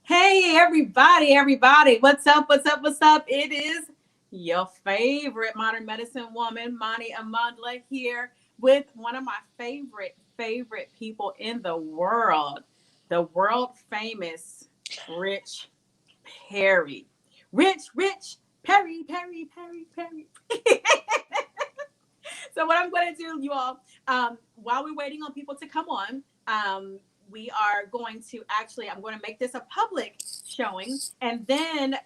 Hey, everybody. What's up? It is your favorite modern medicine woman, Mani Amandla, here with one of my favorite people in the world famous Rich Perry. Rich Perry. So what I'm going to do, you all, while we're waiting on people to come on, we are going to I'm going to make this a public showing. And then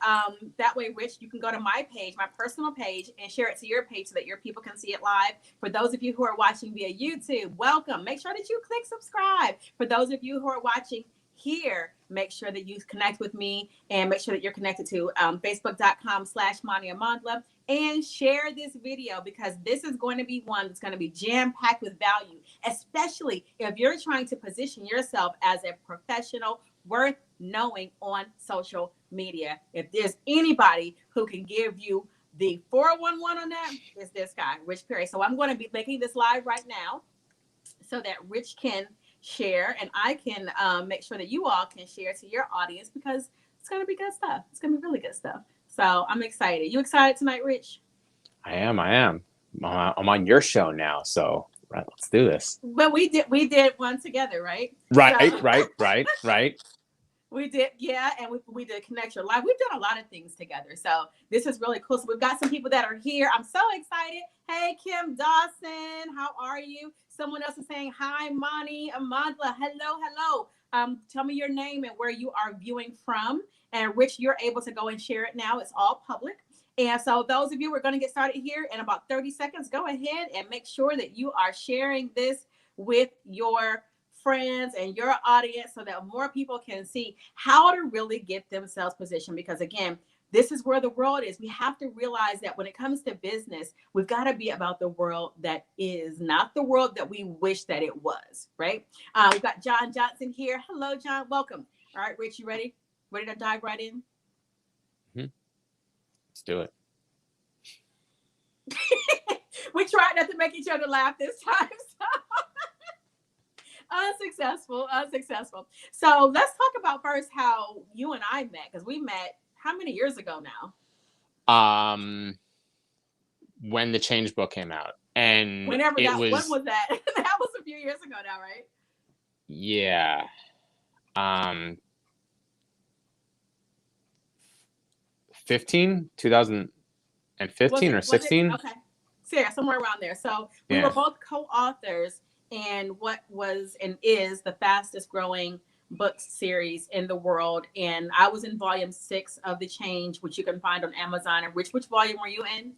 that way, Rich, you can go to my page, my personal page, and share it to your page so that your people can see it live. For those of you who are watching via YouTube, welcome. Make sure that you click subscribe. For those of you who are watching here, make sure that you connect with me and make sure that you're connected to facebook.com/Mani Amandla and share this video because this is going to be one that's going to be jam-packed with value, especially if you're trying to position yourself as a professional worth knowing on social media. If there's anybody who can give you the 411 on that, is this guy, Rich Perry. So I'm going to be making this live right now so that Rich can share and I can make sure that you all can share to your audience because it's going to be good stuff. It's going to be really good stuff. So I'm excited. You excited tonight, Rich? I am. I'm on your show now, so right, let's do this. But we did one together, right? Right, So, right. we did, yeah, and we did Connect Your Life. We've done a lot of things together, so this is really cool. So we've got some people that are here. I'm so excited. Hey, Kim Dawson, how are you? Someone else is saying hi, Mani Amandla. Hello. Tell me your name and where you are viewing from. And Rich, you're able to go and share it now. It's all public. And so those of you, we're going to get started here in about 30 seconds. Go ahead and make sure that you are sharing this with your friends and your audience so that more people can see how to really get themselves positioned. Because again, this is where the world is. We have to realize that when it comes to business, we've got to be about the world that is, not the world that we wish that it was, right? We've got John Johnson here. Hello, John. Welcome. All right, Rich, you ready? Ready to dive right in? Mm-hmm. Let's do it. We tried not to make each other laugh this time. So. Unsuccessful. So let's talk about first how you and I met, because we met how many years ago now? When the Change book came out, and when was that? That was a few years ago now, right? Yeah. 2015 or 16. Okay. So yeah, somewhere around there. So we were both co-authors in what was and is the fastest growing book series in the world. And I was in volume 6 of The Change, which you can find on Amazon. And Rich, which volume were you in?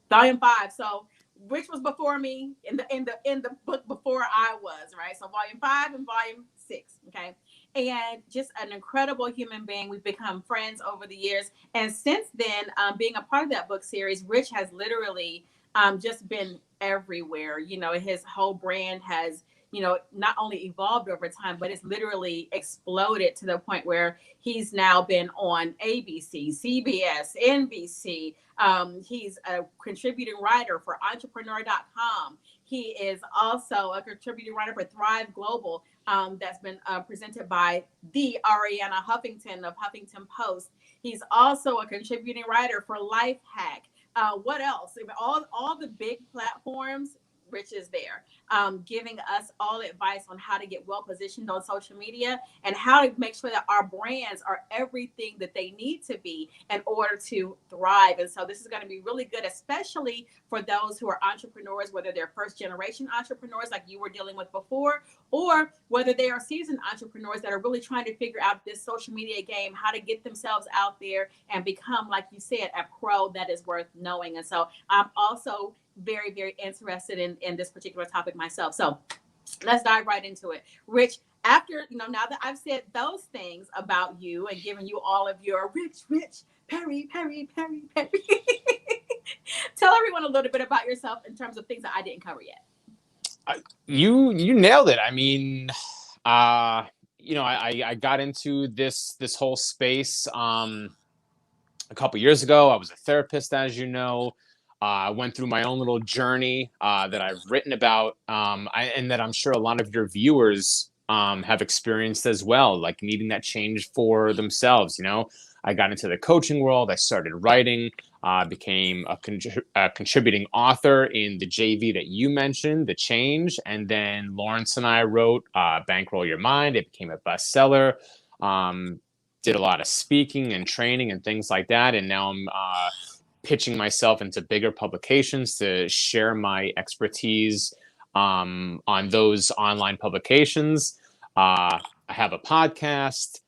Volume 5. So Rich was before me in the book before I was, right? So volume 5 and volume 6. Okay. And just an incredible human being. We've become friends over the years. And since then, being a part of that book series, Rich has literally just been everywhere. You know, his whole brand has, not only evolved over time, but it's literally exploded to the point where he's now been on ABC, CBS, NBC. He's a contributing writer for Entrepreneur.com. He is also a contributing writer for Thrive Global. That's been presented by the Ariana Huffington of Huffington Post. He's also a contributing writer for LifeHack. What else? All the big platforms, Rich is there, giving us all advice on how to get well positioned on social media and how to make sure that our brands are everything that they need to be in order to thrive. And so this is going to be really good, especially for those who are entrepreneurs, whether they're first generation entrepreneurs like you were dealing with before, or whether they are seasoned entrepreneurs that are really trying to figure out this social media game, how to get themselves out there and become, like you said, a pro that is worth knowing. And so I'm also very, very interested in this particular topic myself. So let's dive right into it. Rich, after, now that I've said those things about you and given you all of your Rich, Perry. Tell everyone a little bit about yourself in terms of things that I didn't cover yet. You nailed it. I mean, I got into this whole space a couple years ago. I was a therapist, as you know. I went through my own little journey that I've written about, and that I'm sure a lot of your viewers have experienced as well, like needing that change for themselves. I got into the coaching world. I started writing, became a contributing author in the JV that you mentioned, The Change. And then Lawrence and I wrote Bankroll Your Mind. It became a bestseller. Did a lot of speaking and training and things like that. And now I'm pitching myself into bigger publications to share my expertise on those online publications. I have a podcast,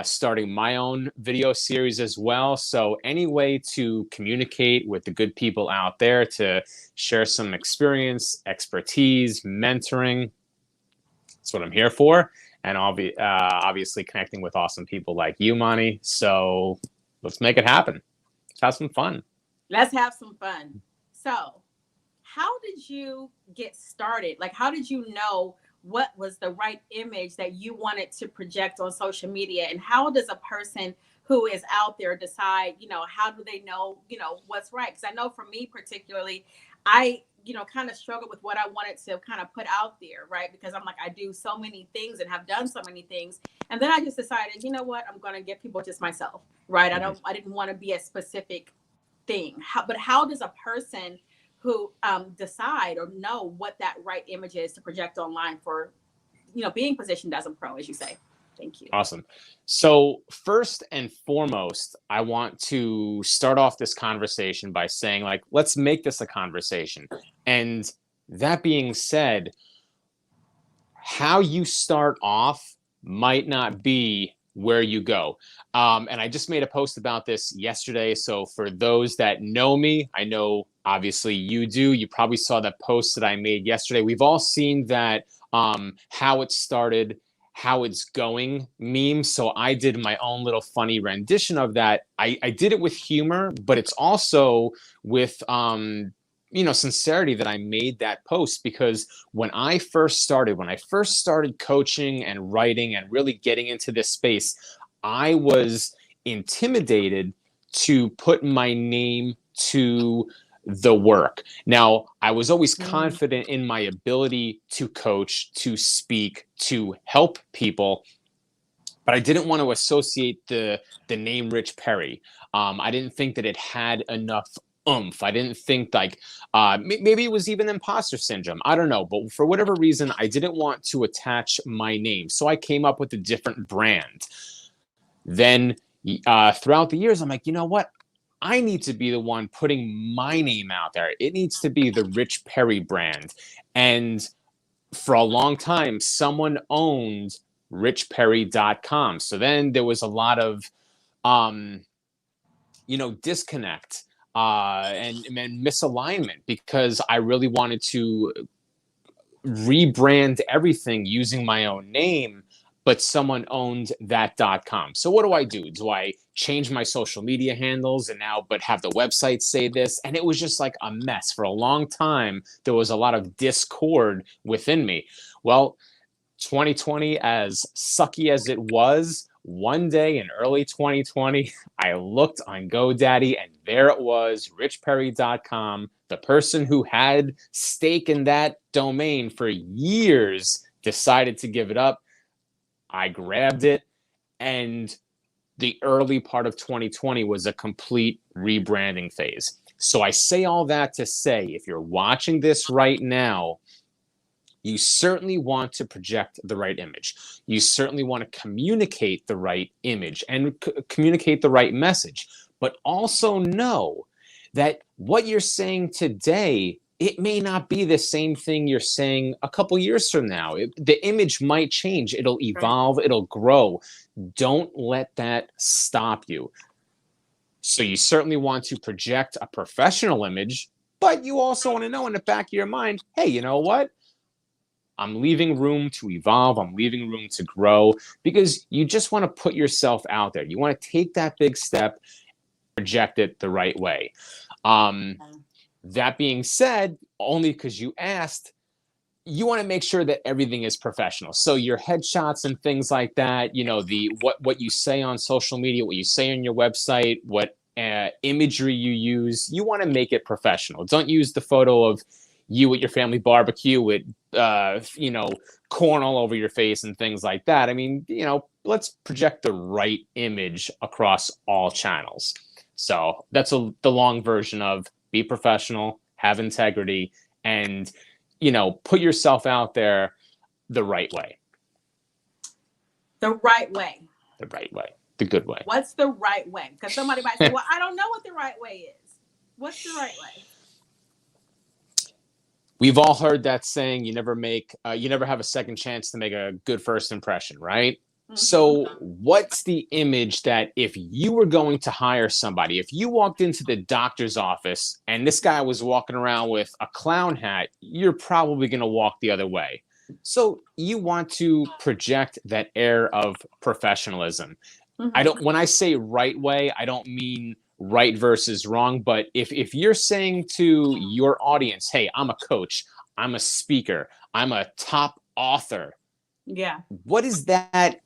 starting my own video series as well. So any way to communicate with the good people out there, to share some experience, expertise, mentoring, that's what I'm here for. And I'll be obviously connecting with awesome people like you, Monty. So let's make it happen. Let's have some fun. Let's have some fun. So how did you get started? Like, how did you know what was the right image that you wanted to project on social media? And how does a person who is out there decide, how do they know, what's right? Because I know for me particularly, I kind of struggled with what I wanted to kind of put out there, right? Because I'm like, I do so many things and have done so many things. And then I just decided, you know what, I'm going to give people just myself, right? I didn't want to be a specific thing. But how does a person who decide or know what that right image is to project online for, being positioned as a pro, as you say? Thank you. Awesome. So first and foremost, I want to start off this conversation by saying, like, let's make this a conversation. And that being said, how you start off might not be where you go. And I just made a post about this yesterday. So for those that know me, I know obviously you do. You probably saw that post that I made yesterday. We've all seen that how it started, how it's going meme. So I did my own little funny rendition of that. I did it with humor, but it's also with sincerity that I made that post, because when I first started coaching and writing and really getting into this space, I was intimidated to put my name to the work. Now, I was always confident in my ability to coach, to speak, to help people, but I didn't want to associate the name Rich Perry. I didn't think that it had enough oomph. I didn't think maybe it was even imposter syndrome. I don't know. But for whatever reason, I didn't want to attach my name. So I came up with a different brand. Then throughout the years, I'm like, you know what? I need to be the one putting my name out there. It needs to be the Rich Perry brand. And for a long time, someone owned richperry.com. So then there was a lot of, disconnect and misalignment, because I really wanted to rebrand everything using my own name, but someone owned that .com. So what do? Do I change my social media handles but have the website say this? And it was just like a mess. For a long time, there was a lot of discord within me. Well, 2020, as sucky as it was, one day in early 2020, I looked on GoDaddy and there it was, richperry.com. The person who had stake in that domain for years decided to give it up. I grabbed it, and the early part of 2020 was a complete rebranding phase. So I say all that to say, if you're watching this right now, you certainly want to project the right image. You certainly want to communicate the right image and communicate the right message. But also know that what you're saying today, it may not be the same thing you're saying a couple years from now. The image might change. It'll evolve. It'll grow. Don't let that stop you. So you certainly want to project a professional image, but you also want to know in the back of your mind, hey, you know what? I'm leaving room to evolve. I'm leaving room to grow, because you just want to put yourself out there. You want to take that big step, project it the right way. That being said, only because you asked, you want to make sure that everything is professional. So your headshots and things like that, what you say on social media, what you say on your website, what imagery you use, you want to make it professional. Don't use the photo of you at your family barbecue with corn all over your face and things like that. I mean, let's project the right image across all channels. So that's the long version of be professional, have integrity, and, put yourself out there the right way. The right way. The right way. The good way. What's the right way? Because somebody might say, well, I don't know what the right way is. What's the right way? We've all heard that saying, you never have a second chance to make a good first impression, right? Mm-hmm. So what's the image that if you were going to hire somebody, if you walked into the doctor's office and this guy was walking around with a clown hat, you're probably going to walk the other way. So you want to project that air of professionalism. Mm-hmm. When I say right way, I don't mean right versus wrong, but if you're saying to your audience, hey, I'm a coach, I'm a speaker, I'm a top author. Yeah. What does that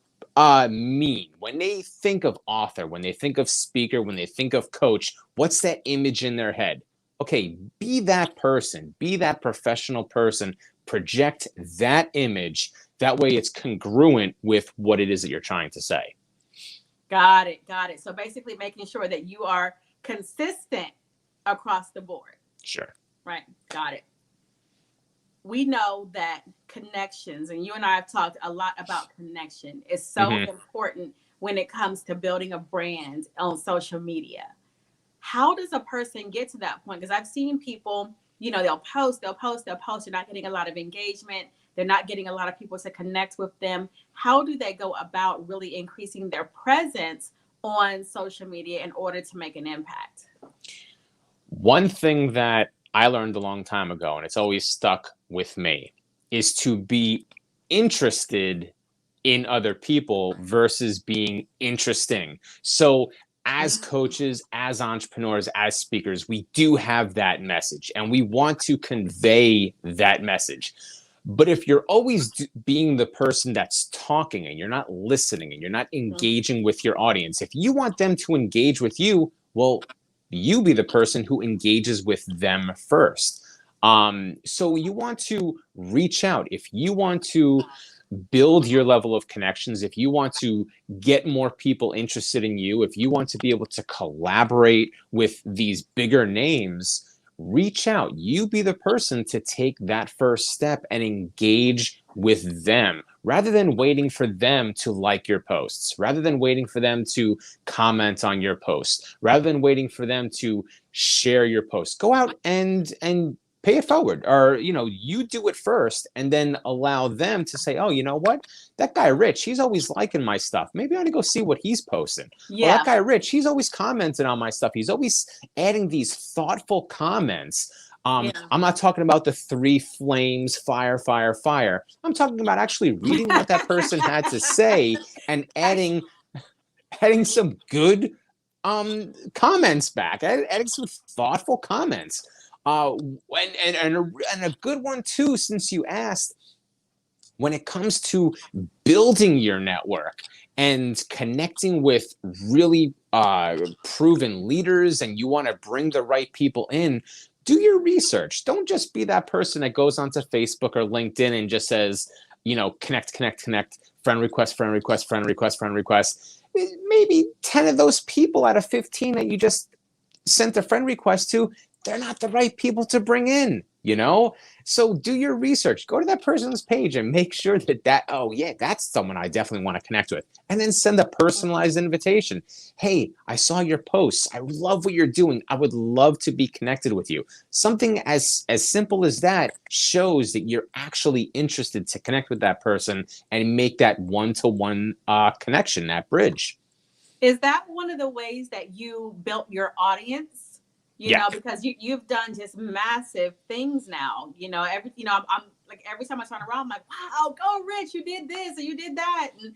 mean? When they think of author, when they think of speaker, when they think of coach, what's that image in their head? Okay, be that person, be that professional person, project that image. That way it's congruent with what it is that you're trying to say. Got it. So basically making sure that you are consistent across the board. Sure. Right. Got it. We know that connections, and you and I have talked a lot about connection, is so important when it comes to building a brand on social media. How does a person get to that point? Because I've seen people, they'll post, they're not getting a lot of engagement. They're not getting a lot of people to connect with them. How do they go about really increasing their presence on social media in order to make an impact? One thing that I learned a long time ago, and it's always stuck with me, is to be interested in other people versus being interesting. So as coaches, as entrepreneurs, as speakers, we do have that message, and we want to convey that message. But if you're always being the person that's talking and you're not listening and you're not engaging with your audience, if you want them to engage with you, well, you be the person who engages with them first. So you want to reach out. If you want to build your level of connections, if you want to get more people interested in you, if you want to be able to collaborate with these bigger names, reach out. You be the person to take that first step and engage with them rather than waiting for them to like your posts, rather than waiting for them to comment on your posts, rather than waiting for them to share your posts. Go out and pay it forward, or you do it first and then allow them to say, oh, you know what, that guy Rich, he's always liking my stuff, maybe I ought to go see what he's posting. Or that guy Rich, he's always commenting on my stuff, he's always adding these thoughtful comments. I'm not talking about the 3 flames, fire. I'm talking about actually reading what that person had to say and adding some good comments back, adding some thoughtful comments. And a good one too, since you asked, when it comes to building your network and connecting with really proven leaders, and you want to bring the right people in, do your research. Don't just be that person that goes onto Facebook or LinkedIn and just says, connect, friend request. Maybe 10 of those people out of 15 that you just sent a friend request to, they're not the right people to bring in, So do your research. Go to that person's page and make sure that's someone I definitely want to connect with. And then send a personalized invitation. Hey, I saw your posts. I love what you're doing. I would love to be connected with you. Something as simple as that shows that you're actually interested to connect with that person and make that one-to-one connection, that bridge. Is that one of the ways that you built your audience? Because you've done just massive things now. I'm like, every time I turn around, I'm like, wow, go Rich, you did this and you did that. And,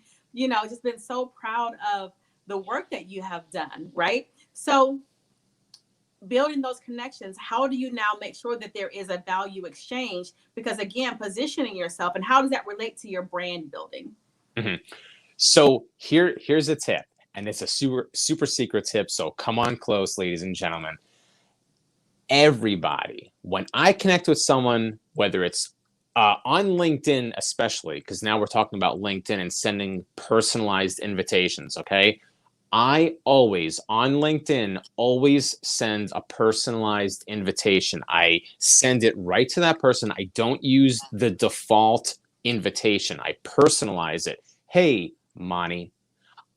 just been so proud of the work that you have done, right? So building those connections, how do you now make sure that there is a value exchange? Because again, positioning yourself, and how does that relate to your brand building? Mm-hmm. So here's a tip, and it's a super secret tip. So come on close, ladies and gentlemen. Everybody, when I connect with someone, whether it's On LinkedIn, especially, because now we're talking about LinkedIn and sending personalized invitations. Okay. I always, on LinkedIn, always send a personalized invitation. I send it right to that person. I don't use the default invitation. I personalize it. Hey, Monty,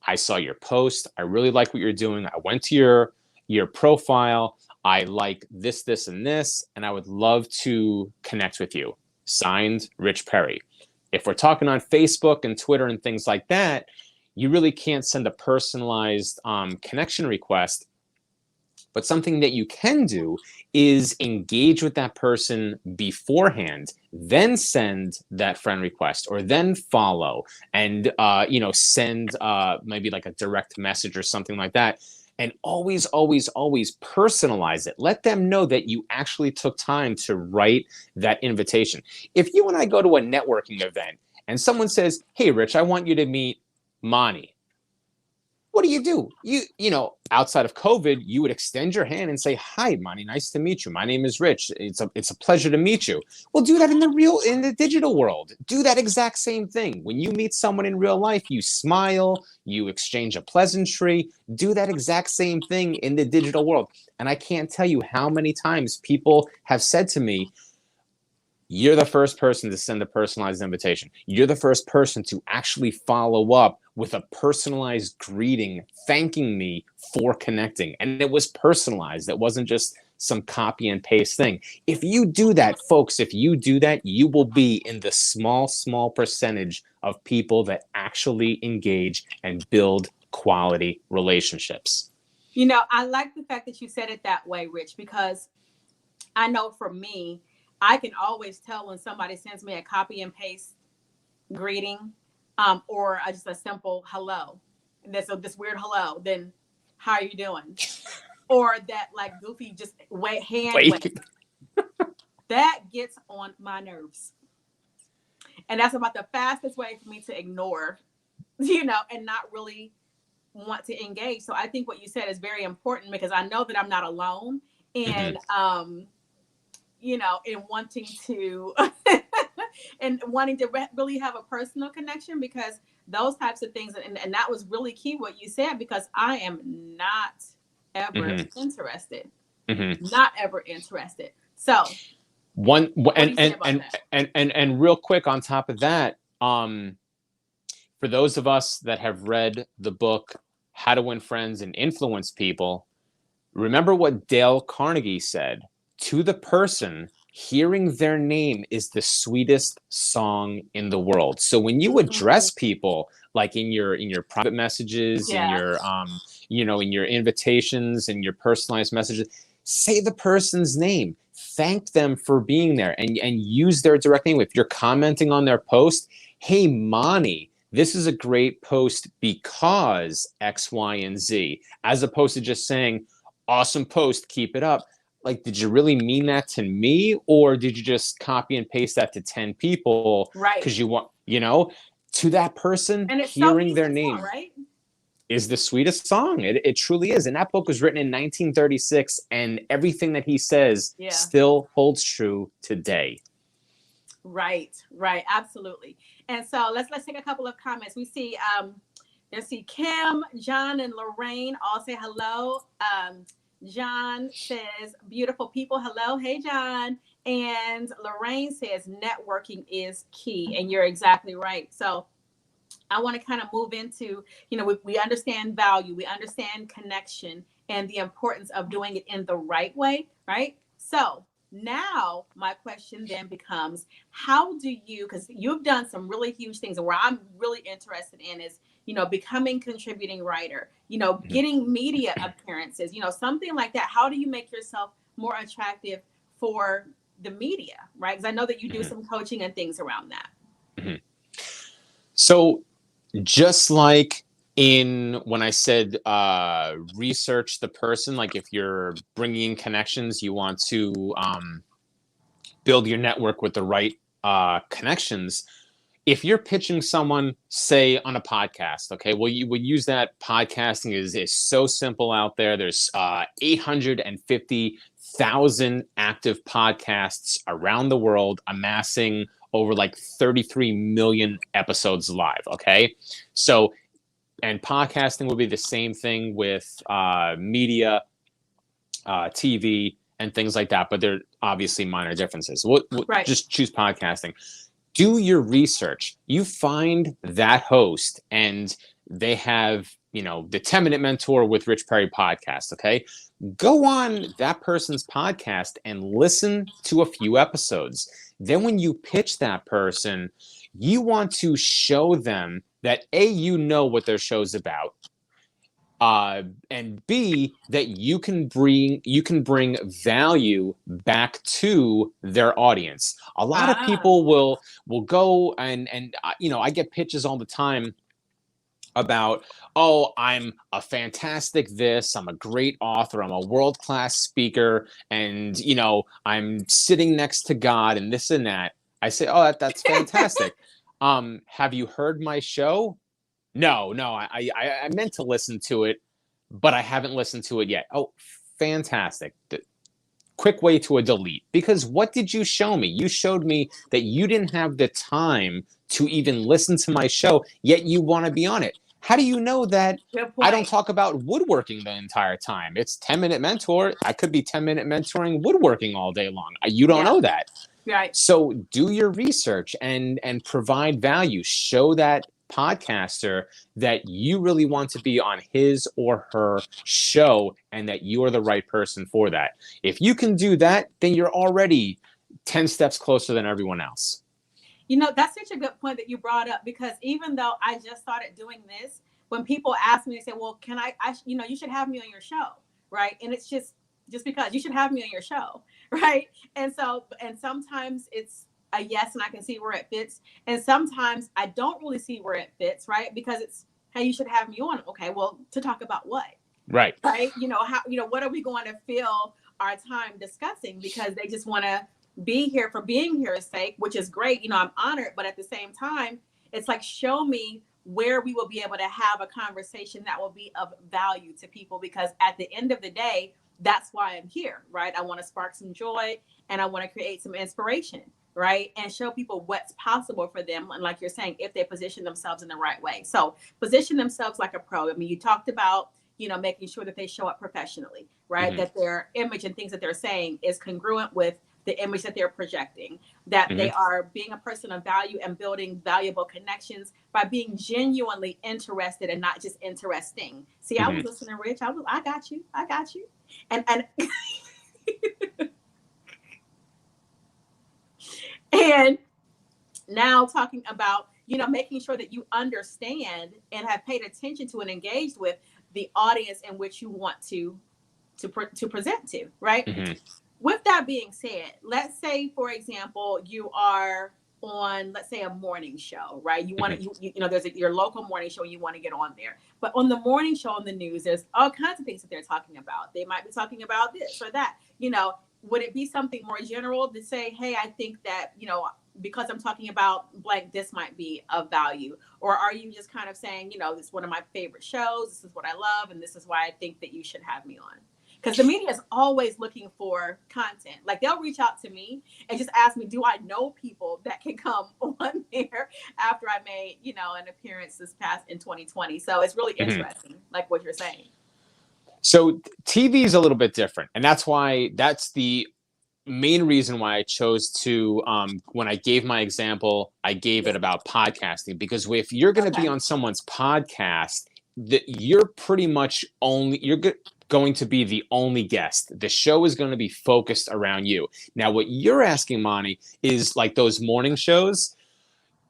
I saw your post. I really like what you're doing. I went to your profile. I like this, this, and this, and I would love to connect with you. Signed, Rich Perry. If we're talking on Facebook and Twitter and things like that, you really can't send a personalized connection request. But something that you can do is engage with that person beforehand, then send that friend request, or then follow, and send maybe like a direct message or something like that. And always, always, always personalize it. Let them know that you actually took time to write that invitation. If you and I go to a networking event and someone says, "Hey, Rich, I want you to meet Monty," what do? Outside of COVID, you would extend your hand and say, "Hi, Monty, nice to meet you. My name is Rich. It's a pleasure to meet you." Well, do that in the digital world. Do that exact same thing. When you meet someone in real life, you smile, you exchange a pleasantry. Do that exact same thing in the digital world. And I can't tell you how many times people have said to me, "You're the first person to send a personalized invitation. You're the first person to actually follow up with a personalized greeting, thanking me for connecting." And it was personalized. It wasn't just some copy and paste thing. If you do that, folks, if you do that, you will be in the small, small percentage of people that actually engage and build quality relationships. I like the fact that you said it that way, Rich, because I know for me, I can always tell when somebody sends me a copy and paste greeting, or just a simple hello. And there's this weird hello. Then, how are you doing? Or that like goofy just hand wave. That gets on my nerves. And that's about the fastest way for me to ignore, and not really want to engage. So I think what you said is very important, because I know that I'm not alone in in wanting to really have a personal connection, because those types of things, and that was really key what you said, because I am not ever interested. Not ever interested. So and real quick on top of that, for those of us that have read the book How to Win Friends and Influence People, remember what Dale Carnegie said: "To the person, hearing their name is the sweetest song in the world." So when you address people, like in your private messages, in your in your invitations and your personalized messages, say the person's name, thank them for being there, and use their direct name. If you're commenting on their post, "Hey, Monty, this is a great post because X, Y, and Z," as opposed to just saying, "Awesome post, keep it up." Like, did you really mean that to me, or did you just copy and paste that to 10 people? Right. Because you want, to that person, and it's hearing so their name right? is the sweetest song. It truly is. And that book was written in 1936, and everything that he says still holds true today. Right. Absolutely. And so let's take a couple of comments. We see Kim, John, and Lorraine all say hello. John says, "Beautiful people." Hello. Hey, John. And Lorraine says, "Networking is key." And you're exactly right. So I want to kind of move into, we understand value, we understand connection, and the importance of doing it in the right way, right? So now my question then becomes, how do you, because you've done some really huge things, and where I'm really interested in is, becoming contributing writer, getting media appearances, something like that. How do you make yourself more attractive for the media, right? Because I know that you do some coaching and things around that. So just like when I said research the person, like if you're bringing in connections, you want to build your network with the right connections. If you're pitching someone, say on a podcast, okay, well, you would use that. Podcasting is so simple out there. There's 850,000 active podcasts around the world, amassing over like 33 million episodes live. Okay. So, and podcasting will be the same thing with media, TV, and things like that. But there are obviously minor differences. We'll Right. just choose podcasting. Do your research. You find that host, and they have, the 10-Minute Mentor with Rich Perry podcast. Okay. Go on that person's podcast and listen to a few episodes. Then when you pitch that person, you want to show them that A, you know what their show's about, and B, that you can bring value back to their audience. A lot of people will go and I get pitches all the time about, oh, I'm a fantastic this, I'm a great author, I'm a world-class speaker, and I'm sitting next to God and this and that. I say, oh, that's fantastic. Have you heard my show? No, I meant to listen to it, but I haven't listened to it yet. Oh, fantastic. Quick way to a delete. Because what did you show me? You showed me that you didn't have the time to even listen to my show, yet you want to be on it. How do you know that I don't talk about woodworking the entire time? It's 10-Minute Mentor. I could be 10-minute mentoring woodworking all day long. You don't know that. Right. So do your research and provide value. Show that podcaster that you really want to be on his or her show and that you are the right person for that. If you can do that, then you're already 10 steps closer than everyone else. That's such a good point that you brought up, because even though I just started doing this, when people ask me, they say, well, can I you should have me on your show. Right. And it's just because you should have me on your show. Right. And sometimes it's a yes, and I can see where it fits. And sometimes I don't really see where it fits. Right. Because it's, hey, you should have me on. Okay. Well, to talk about what? Right. Right. What are we going to fill our time discussing? Because they just want to be here for being here's sake, which is great. I'm honored, but at the same time, it's like, show me where we will be able to have a conversation that will be of value to people, because at the end of the day, that's why I'm here, right? I want to spark some joy and I want to create some inspiration, right? And show people what's possible for them. And like you're saying, if they position themselves in the right way. So position themselves like a pro. I mean, you talked about, making sure that they show up professionally, right? Mm-hmm. That their image and things that they're saying is congruent with the image that they're projecting, that mm-hmm. they are being a person of value and building valuable connections by being genuinely interested and not just interesting. See, mm-hmm. I was listening, Rich. I got you. And and now talking about, making sure that you understand and have paid attention to and engaged with the audience in which you want to present to, right? Mm-hmm. With that being said, let's say, for example, you are on, let's say, a morning show, right? You want to, there's your local morning show, and you want to get on there. But on the morning show on the news, there's all kinds of things that they're talking about. They might be talking about this or that. Would it be something more general to say, hey, I think that, because I'm talking about blank, this might be of value? Or are you just kind of saying, this is one of my favorite shows, this is what I love, and this is why I think that you should have me on? Because the media is always looking for content. Like, they'll reach out to me and just ask me, do I know people that can come on there after I made, an appearance this past in 2020. So it's really interesting, like what you're saying. So TV is a little bit different. And that's the main reason why I chose to, when I gave my example, I gave it about podcasting. Because if you're going to be on someone's podcast, you're pretty much going to be the only guest. The show is going to be focused around you. Now, what you're asking, Monty, is like those morning shows.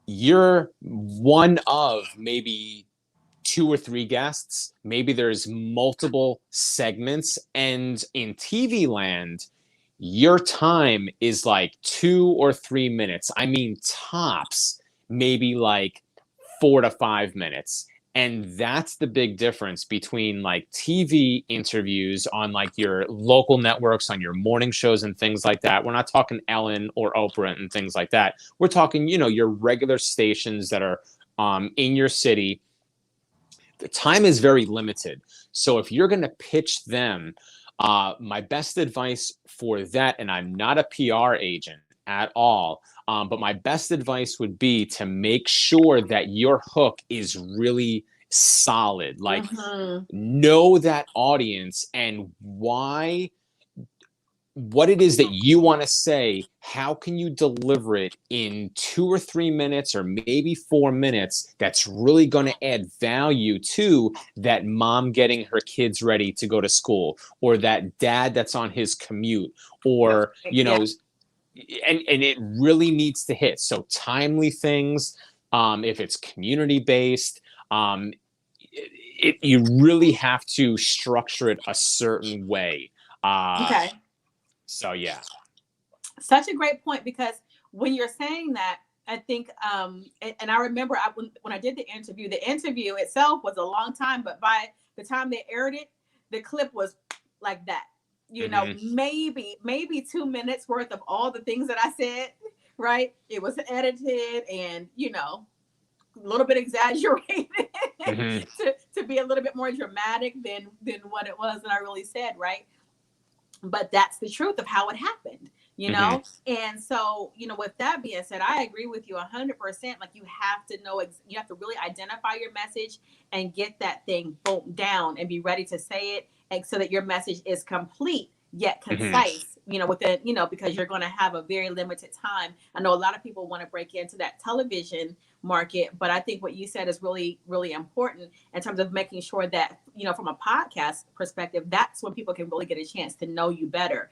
You're one of maybe 2 or 3 guests. Maybe there's multiple segments. And in TV land, your time is like 2 or 3 minutes. I mean, tops, maybe like 4 to 5 minutes. And that's the big difference between like TV interviews on like your local networks, on your morning shows and things like that. We're not talking Ellen or Oprah and things like that. We're talking, your regular stations that are in your city. The time is very limited. So if you're going to pitch them, my best advice for that, and I'm not a PR agent, at all. But my best advice would be to make sure that your hook is really solid. Like, Mm-hmm. know that audience and what it is that you want to say. How can you deliver it in 2 or 3 minutes or maybe 4 minutes that's really going to add value to that mom getting her kids ready to go to school, or that dad that's on his commute, or Yeah. and it really needs to hit. So timely things, if it's community based, you really have to structure it a certain way. Okay. So yeah. Such a great point, because when you're saying that, I think, and I remember when I did the interview itself was a long time, but by the time they aired it, the clip was like that. Maybe 2 minutes worth of all the things that I said, right? It was edited and, a little bit exaggerated Mm-hmm. to be a little bit more dramatic than what it was that I really said, right? But that's the truth of how it happened. Mm-hmm. And so, with that being said, I agree with you 100%. Like, you have to know, you have to really identify your message and get that thing boom down and be ready to say it, and so that your message is complete yet Mm-hmm. concise, within, because you're going to have a very limited time. I know a lot of people want to break into that television market, but I think what you said is really, really important in terms of making sure that, from a podcast perspective, that's when people can really get a chance to know you better,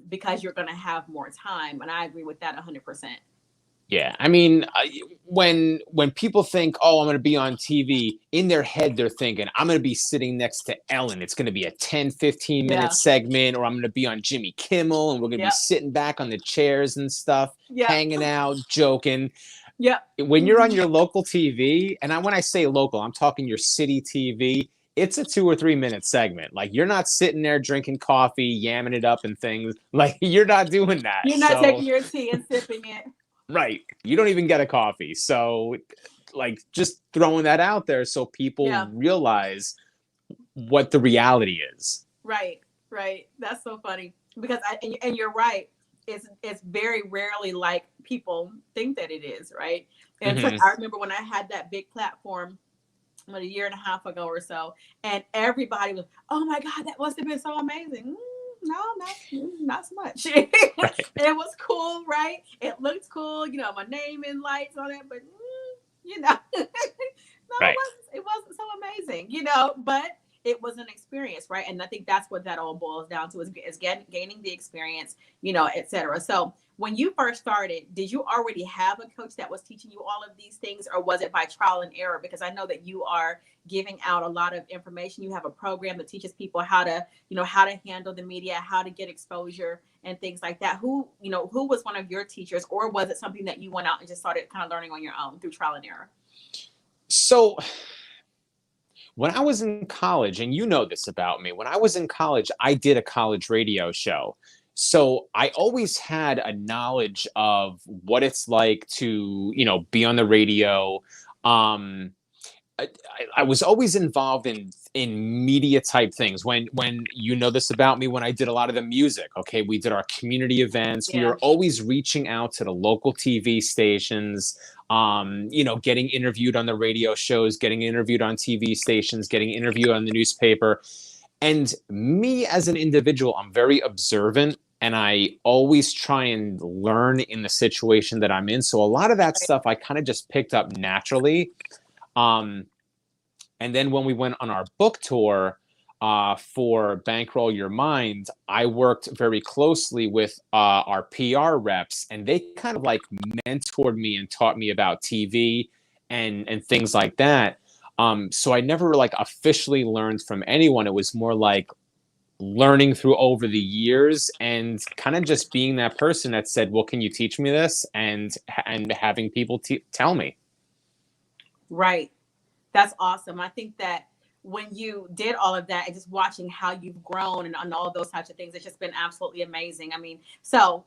because you're going to have more time. And I agree with that 100%. Yeah, I mean, when people think, "Oh, I'm going to be on TV," in their head they're thinking, "I'm going to be sitting next to Ellen. It's going to be a 10-15 minute Yeah. segment, or I'm going to be on Jimmy Kimmel and we're going to be Yep. sitting back on the chairs and stuff, Yep. hanging out, joking." Yep. When you're on your local TV, and when I say local, I'm talking your city TV, it's a 2 or 3 minute segment. Like, you're not sitting there drinking coffee, yamming it up and things. Like, you're not doing that. You're not So taking your tea and sipping it. right. You don't even get a coffee. So, like, just throwing that out there so people Yeah. realize what the reality is. Right. Right. That's so funny, because and you're right. It's very rarely like people think that it is, right? And so Mm-hmm. I remember when I had that big platform, a year and a half ago or so, and everybody was, "Oh my God, that must have been so amazing." No, not so much. Right. It was cool, right? It looked cool, my name and lights on it, but no, Right. it wasn't so amazing, but it was an experience, right? And I think that's what that all boils down to, is gaining the experience, etc. So when you first started, did you already have a coach that was teaching you all of these things, or was it by trial and error? Because I know that you are giving out a lot of information. You have a program that teaches people how to handle the media, how to get exposure and things like that. Who was one of your teachers, or was it something that you went out and just started kind of learning on your own through trial and error? So, when I was in college, and you know this about me, when I was in college, I did a college radio show. So I always had a knowledge of what it's like to, be on the radio. Um, I, I was always involved in media type things. When you know this about me, when I did a lot of the music, okay, we did our community events. We Yeah. were always reaching out to the local TV stations, getting interviewed on the radio shows, getting interviewed on TV stations, getting interviewed on the newspaper. And me as an individual, I'm very observant, and I always try and learn in the situation that I'm in. So a lot of that stuff I kind of just picked up naturally. Um, and then when we went on our book tour for Bankroll Your Mind, I worked very closely with our PR reps, and they kind of like mentored me and taught me about TV and things like that. So I never like officially learned from anyone. It was more like learning through over the years and kind of just being that person that said, "Well, can you teach me this?" and having people tell me. Right. That's awesome. I think that when you did all of that and just watching how you've grown and all those types of things, it's just been absolutely amazing. I mean, so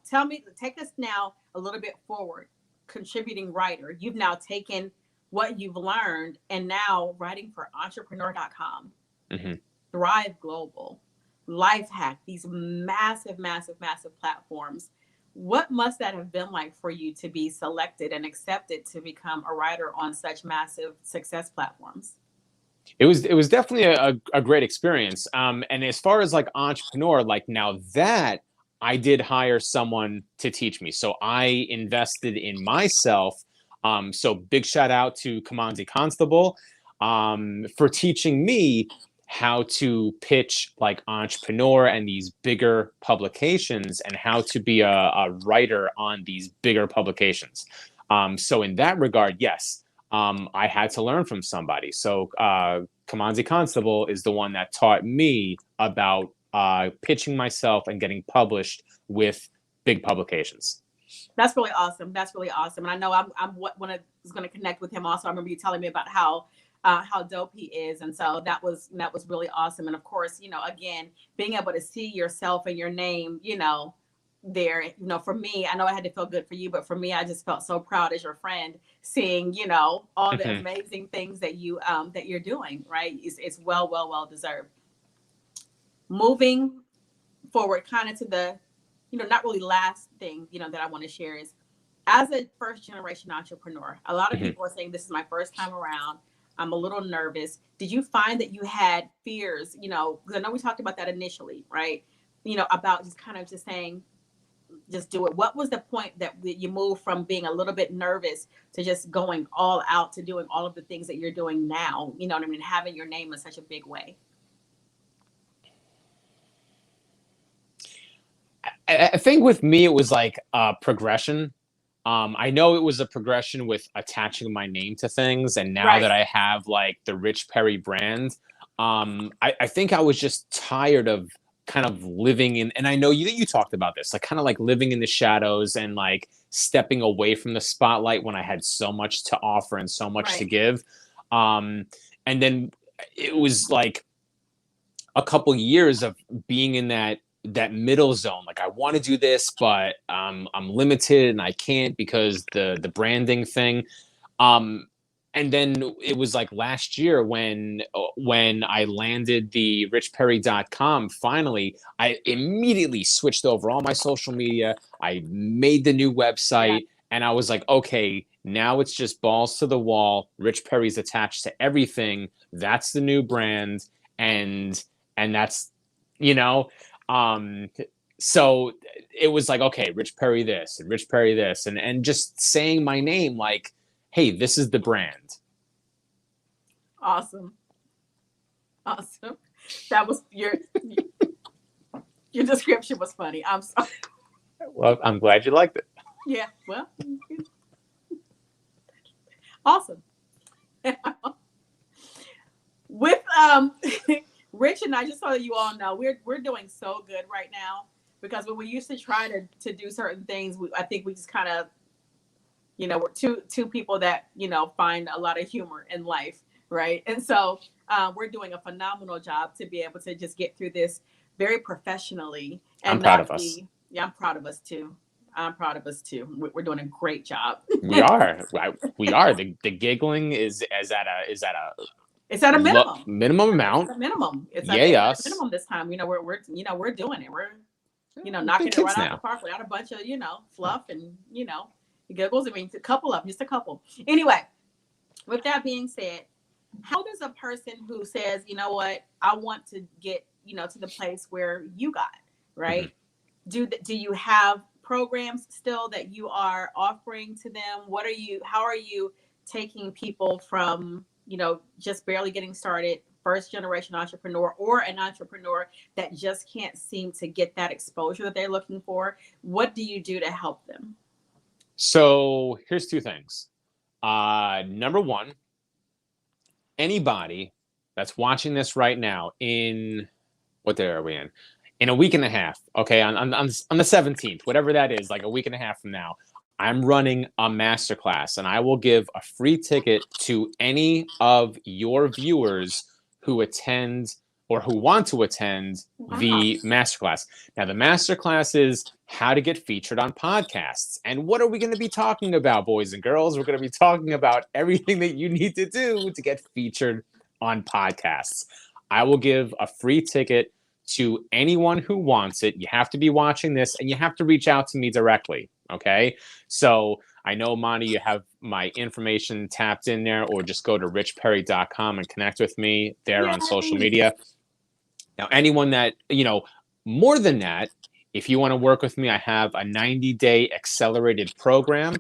take us now a little bit forward. Contributing writer, you've now taken what you've learned and now writing for entrepreneur.com, Mm-hmm. Thrive Global, LifeHack, these massive, massive, massive platforms. What must that have been like for you to be selected and accepted to become a writer on such massive success platforms? It was definitely a great experience. And as far as like entrepreneur, like now that I did hire someone to teach me, so I invested in myself. So big shout out to Kamanzi Constable for teaching me how to pitch like entrepreneur and these bigger publications and how to be a writer on these bigger publications. So in that regard, yes, I had to learn from somebody. So Kamanzi Constable is the one that taught me about pitching myself and getting published with big publications. That's really awesome. That's really awesome. And I know I'm what when I was going to connect with him also. I remember you telling me about how dope he is, and so that was really awesome. And of course, again, being able to see yourself and your name, there, for me, I know I had to feel good for you, but for me, I just felt so proud as your friend, seeing, all the amazing things that you're doing. Right? It's well deserved. Moving forward, kind of to the not really last thing, that I want to share is, as a first generation entrepreneur, a lot of people are saying, this is my first time around. I'm a little nervous. Did you find that you had fears, because I know we talked about that initially, right? About just kind of just saying, just do it. What was the point that you moved from being a little bit nervous to just going all out to doing all of the things that you're doing now? You know what I mean? Having your name in such a big way. I think with me, it was like a progression. I know it was a progression with attaching my name to things. And now that I have like the Rich Perry brand, I think I was just tired of kind of living in, and I know you talked about this, like kind of like living in the shadows and like stepping away from the spotlight when I had so much to offer and so much to give. And then it was like a couple years of being in that middle zone. Like I want to do this, but I'm limited and I can't because the branding thing. And then it was like last year when I landed the richperry.com, finally, I immediately switched over all my social media. I made the new website and I was like, okay, now it's just balls to the wall. Rich Perry's attached to everything. That's the new brand. And that's, you know, so it was like, okay, Rich Perry this and Rich Perry this, and just saying my name, like, hey, this is the brand. Awesome. That was your description was funny. I'm sorry. Well, I'm glad you liked it. Yeah. Well, awesome. With Rich and I, just so that you all know, we're doing so good right now, because when we used to try to do certain things, I think we just kind of, we're two people that find a lot of humor in life, right? And so we're doing a phenomenal job to be able to just get through this very professionally. And I'm proud of us. Yeah, I'm proud of us too. We're doing a great job. We are. The giggling is at a it's at a minimum. Minimum amount. It's a minimum. It's at a minimum this time. We're doing it. We're knocking it right out the park without a bunch of fluff and giggles. I mean, just a couple. Anyway, with that being said, how does a person who says, you know what, I want to get to the place where you got, right? Mm-hmm. Do you have programs still that you are offering to them? How are you taking people from just barely getting started, first generation entrepreneur, or an entrepreneur that just can't seem to get that exposure that they're looking for? What do you do to help them? So here's two things. Number one, anybody that's watching this right now what day are we in? In a week and a half, okay, on the 17th, whatever that is, like a week and a half from now, I'm running a masterclass, and I will give a free ticket to any of your viewers who attend or who want to attend the masterclass. Now, the masterclass is how to get featured on podcasts. And what are we going to be talking about, boys and girls? We're going to be talking about everything that you need to do to get featured on podcasts. I will give a free ticket to anyone who wants it. You have to be watching this, and you have to reach out to me directly. Okay. So I know, Monty, you have my information tapped in there, or just go to richperry.com and connect with me there on social media. Now, anyone that, more than that, if you want to work with me, I have a 90-day accelerated program.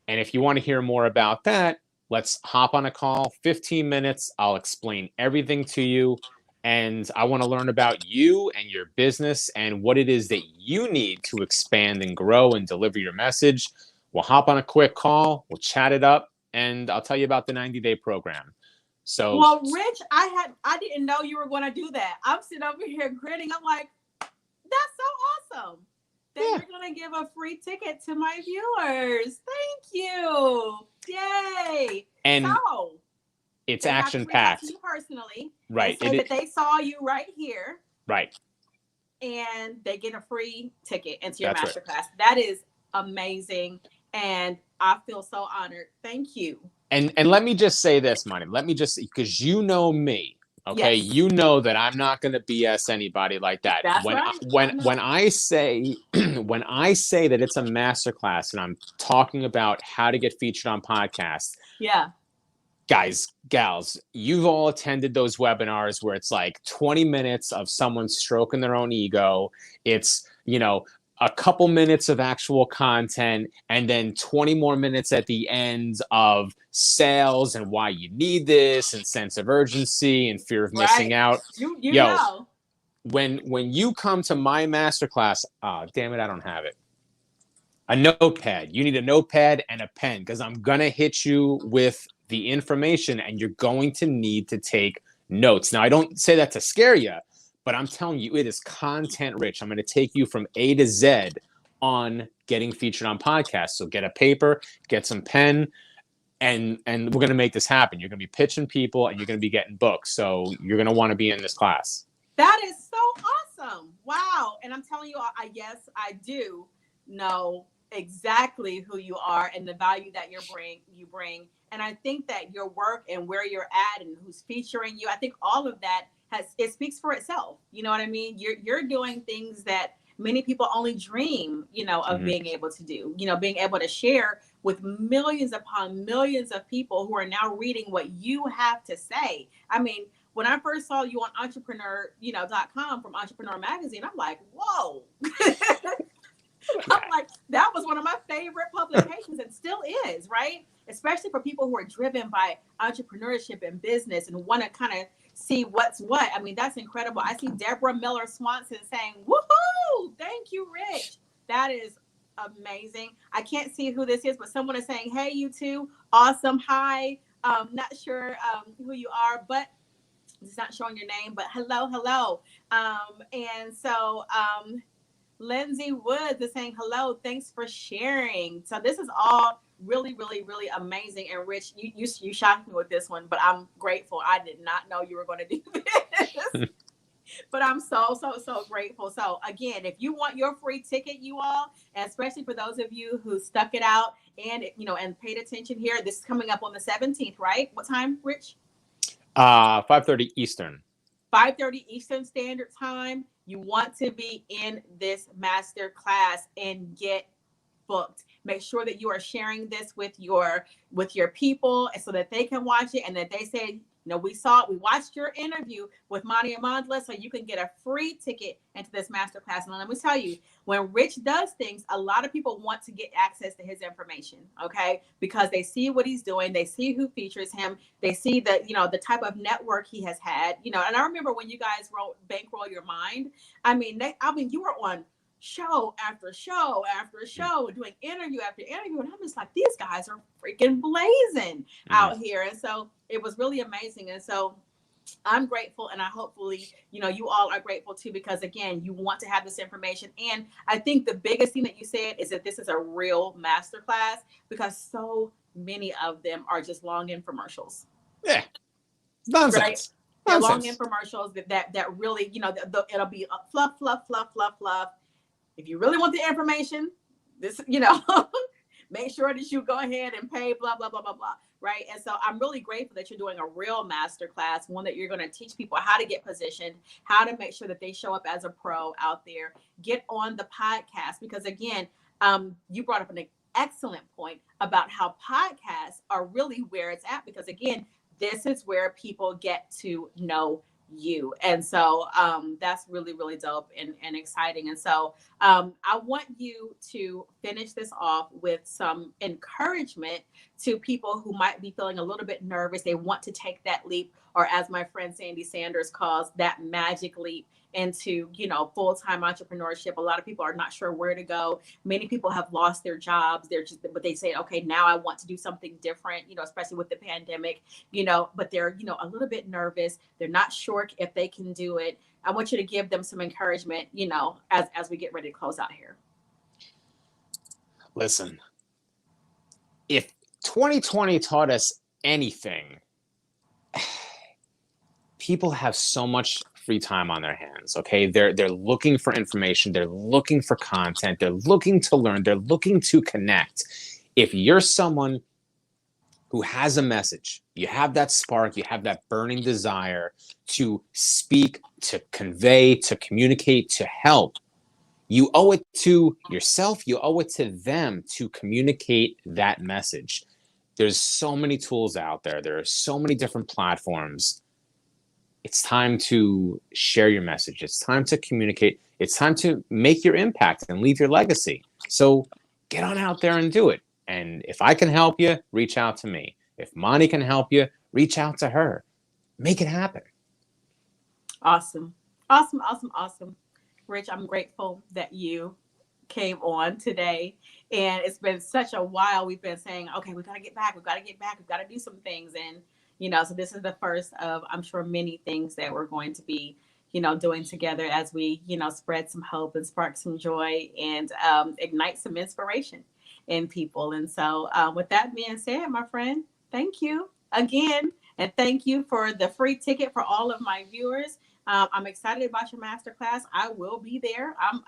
And if you want to hear more about that, let's hop on a call, 15 minutes. I'll explain everything to you. And I want to learn about you and your business and what it is that you need to expand and grow and deliver your message. We'll hop on a quick call. We'll chat it up. And I'll tell you about the 90-day program. So, well, Rich, I didn't know you were going to do that. I'm sitting over here grinning. I'm like, that's so awesome that you're going to give a free ticket to my viewers. Thank you. Yay. And so, it's action packed. You personally, right? Say that they saw you right here, right? And they get a free ticket into your masterclass. Right. That is amazing, and I feel so honored. Thank you. And let me just say this, Monty. Let me just, because you know me, okay? Yes. You know that I'm not going to BS anybody like that. That's right. When I say when I say that it's a masterclass and I'm talking about how to get featured on podcasts, yeah. Guys, gals, you've all attended those webinars where it's like 20 minutes of someone stroking their own ego. It's, a couple minutes of actual content, and then 20 more minutes at the end of sales and why you need this, and sense of urgency and fear of missing out. You know. When you come to my masterclass, damn it, I don't have it. A notepad. You need a notepad and a pen, because I'm going to hit you with the information and you're going to need to take notes. Now, I don't say that to scare you, but I'm telling you, it is content rich. I'm going to take you from A to Z on getting featured on podcasts. So get a paper, get some pen, and we're going to make this happen. You're going to be pitching people and you're going to be getting booked. So you're going to want to be in this class. That is so awesome. Wow. And I'm telling you, yes, I do know exactly who you are and the value that you bring. And I think that your work and where you're at and who's featuring you, I think all of that it speaks for itself. You know what I mean? You're doing things that many people only dream, of being able to do, being able to share with millions upon millions of people who are now reading what you have to say. I mean, when I first saw you on entrepreneur.com from Entrepreneur Magazine, I'm like, whoa. I'm like, that was one of my favorite publications and still is, right? Especially for people who are driven by entrepreneurship and business and want to kind of see what's what. I mean, that's incredible. I see Deborah Miller Swanson saying, woohoo, thank you, Rich. That is amazing. I can't see who this is, but someone is saying, hey, you two, awesome, hi. Not sure who you are, but it's not showing your name, but hello. And so Lindsay Woods is saying, hello, thanks for sharing. So this is all really, really, really amazing. And Rich, you shocked me with this one, but I'm grateful. I did not know you were going to do this. But I'm so grateful. So again, if you want your free ticket, you all, and especially for those of you who stuck it out and, and paid attention here, this is coming up on the 17th, right? What time, Rich? 5:30 Eastern. 5:30 Eastern Standard Time. You want to be in this master class and get booked. Make sure that you are sharing this with your people so that they can watch it and that they say, we watched your interview with Monty Amandla, so you can get a free ticket into this masterclass. And let me tell you, when Rich does things, a lot of people want to get access to his information, okay? Because they see what he's doing, they see who features him, they see the, the type of network he has had, and I remember when you guys wrote Bankroll Your Mind, I mean, you were on show after show after show, doing interview after interview, and I'm just like, these guys are freaking blazing out here. And so it was really amazing. And so I'm grateful, and I hopefully you all are grateful too, because again, you want to have this information. And I think the biggest thing that you said is that this is a real masterclass, because so many of them are just long infomercials. Yeah, nonsense. Right? They're long infomercials that really, it'll be fluff. If you really want the information, this, make sure that you go ahead and pay, blah, blah, blah, blah, blah. Right. And so I'm really grateful that you're doing a real master class, one that you're going to teach people how to get positioned, how to make sure that they show up as a pro out there, get on the podcast. Because again, you brought up an excellent point about how podcasts are really where it's at. Because again, this is where people get to know you. And so that's really, really dope and exciting. And so I want you to finish this off with some encouragement to people who might be feeling a little bit nervous. They want to take that leap, or as my friend Sandy Sanders calls, that magic leap into, full-time entrepreneurship. A lot of people are not sure where to go. Many people have lost their jobs. But they say, okay, now I want to do something different, especially with the pandemic, but they're, a little bit nervous. They're not sure if they can do it. I want you to give them some encouragement, as we get ready to close out here. Listen, if 2020 taught us anything, people have so much free time on their hands. Okay. They're looking for information. They're looking for content. They're looking to learn. They're looking to connect. If you're someone who has a message, you have that spark, you have that burning desire to speak, to convey, to communicate, to help, you owe it to yourself. You owe it to them to communicate that message. There's so many tools out there. There are so many different platforms. It's time to share your message. It's time to communicate. It's time to make your impact and leave your legacy. So get on out there and do it. And if I can help you, reach out to me. If Monty can help you, reach out to her. Make it happen. Awesome. Awesome, awesome, awesome. Rich, I'm grateful that you came on today. And it's been such a while. We've been saying, okay, we've got to get back. We've got to get back. We've got to do some things. And, so this is the first of, I'm sure, many things that we're going to be, doing together as we, spread some hope and spark some joy and ignite some inspiration in people. And so with that being said, my friend, thank you again. And thank you for the free ticket for all of my viewers. I'm excited about your masterclass. I will be there. I'm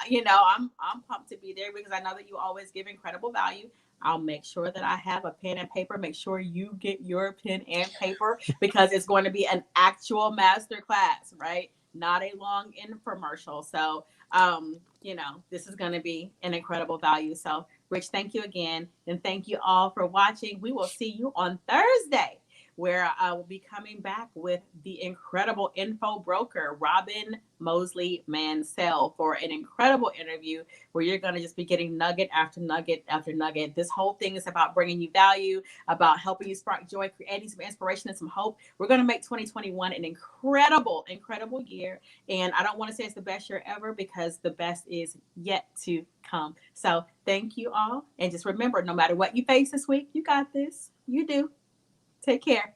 pumped to be there because I know that you always give incredible value. I'll make sure that I have a pen and paper. Make sure you get your pen and paper because it's going to be an actual masterclass, right? Not a long infomercial. So, this is going to be an incredible value. So, Rich, thank you again. And thank you all for watching. We will see you on Thursday, where I will be coming back with the incredible info broker, Robin Mosley Mansell, for an incredible interview where you're going to just be getting nugget after nugget after nugget. This whole thing is about bringing you value, about helping you spark joy, creating some inspiration and some hope. We're going to make 2021 an incredible, incredible year. And I don't want to say it's the best year ever because the best is yet to come. So thank you all. And just remember, no matter what you face this week, you got this. You do. Take care.